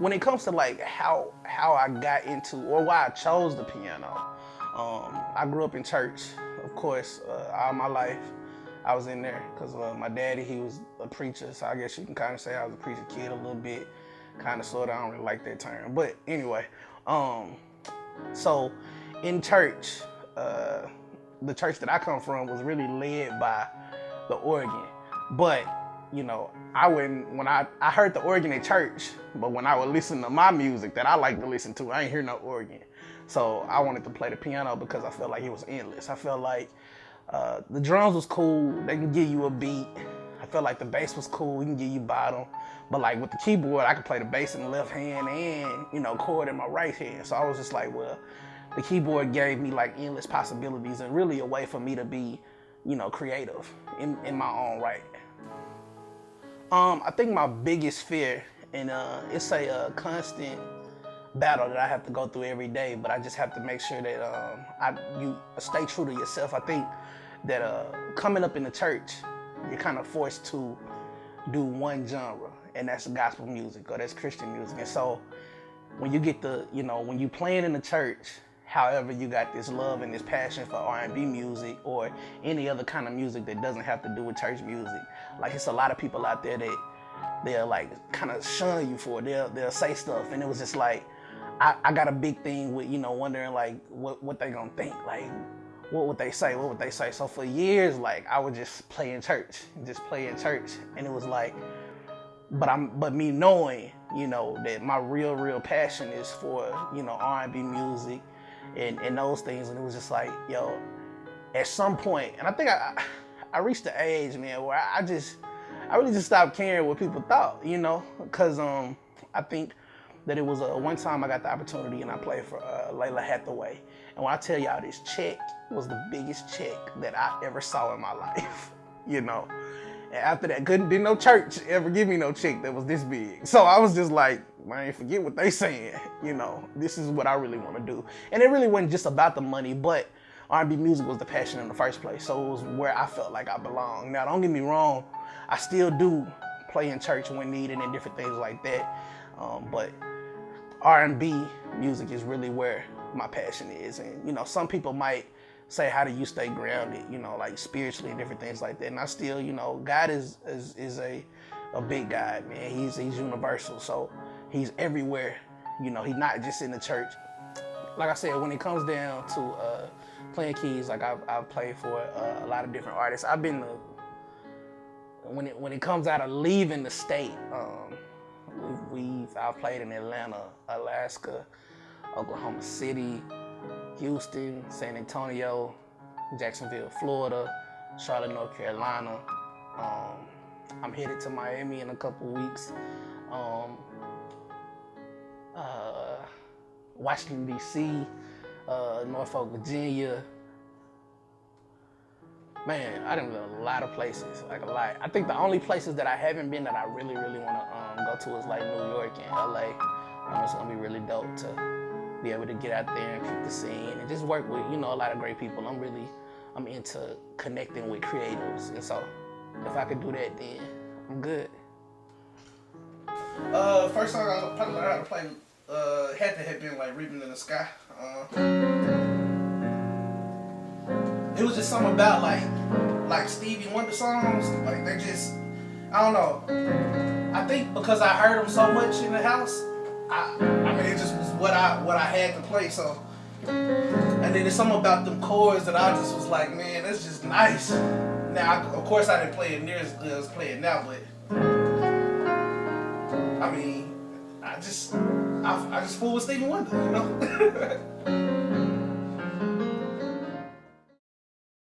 when it comes to like how I got into or why I chose the piano, I grew up in church, of course, all my life. I was in there because my daddy, he was a preacher, so I guess you can kind of say I was a preacher kid a little bit, kind of sort of. I don't really like that term, but anyway. So in church, the church that I come from was really led by the organ, but when I heard the organ in church, but when I would listen to my music that I like to listen to, I ain't hear no organ. So I wanted to play the piano because I felt like it was endless. I felt like the drums was cool. They can give you a beat. I felt like the bass was cool. We can give you bottom. But like with the keyboard, I could play the bass in the left hand and, chord in my right hand. So I was just like, well, the keyboard gave me like endless possibilities and really a way for me to be, creative in my own right. I think my biggest fear, and it's a constant battle that I have to go through every day, but I just have to make sure that you stay true to yourself. I think that coming up in the church, you're kind of forced to do one genre, and that's gospel music or that's Christian music. And so when you get when you playing in the church, however you got this love and this passion for R&B music or any other kind of music that doesn't have to do with church music, like it's a lot of people out there that they'll like kind of shun you for it. They'll say stuff, and it was just like I got a big thing with wondering like what they gonna think, like what would they say? So for years, like I would just play in church, and it was like, but me knowing, that my real passion is for R&B music and those things, and it was just like, yo, at some point, and I think I reached the age, man, where I really just stopped caring what people thought, because I think that it was one time I got the opportunity and I played for Layla Hathaway. And when I tell y'all, this check was the biggest check that I ever saw in my life, And after that, didn't no church ever give me no check that was this big. So I was just like, man, forget what they saying. This is what I really want to do. And it really wasn't just about the money, but R&B music was the passion in the first place. So it was where I felt like I belonged. Now, don't get me wrong, I still do play in church when needed and different things like that. But R&B music is really where my passion is. And, some people might say, how do you stay grounded, like spiritually and different things like that. And I still, God is a big God, man. He's universal. So he's everywhere. He's not just in the church. Like I said, when it comes down to playing keys, like I've played for a lot of different artists. I've been when it comes out of leaving the state, I've played in Atlanta, Alaska, Oklahoma City, Houston, San Antonio, Jacksonville, Florida, Charlotte, North Carolina. I'm headed to Miami in a couple weeks. Washington, D.C., Norfolk, Virginia. Man, I done been a lot of places, like a lot. I think the only places that I haven't been that I really want to go to is like New York and L.A. It's going to be really dope to be able to get out there and keep the scene and just work with, a lot of great people. I'm into connecting with creatives. And so if I could do that, then I'm good. First song I probably learned how to play had to have been like Ribbon in the Sky. It was just something about like Stevie Wonder songs, like they just, I don't know. I think because I heard them so much in the house, I mean it just was what I had to play. So, and then there's something about them chords that I just was like, man, that's just nice. Now, of course, I didn't play it near as good as playing now, but I mean, I just fool with Stevie Wonder,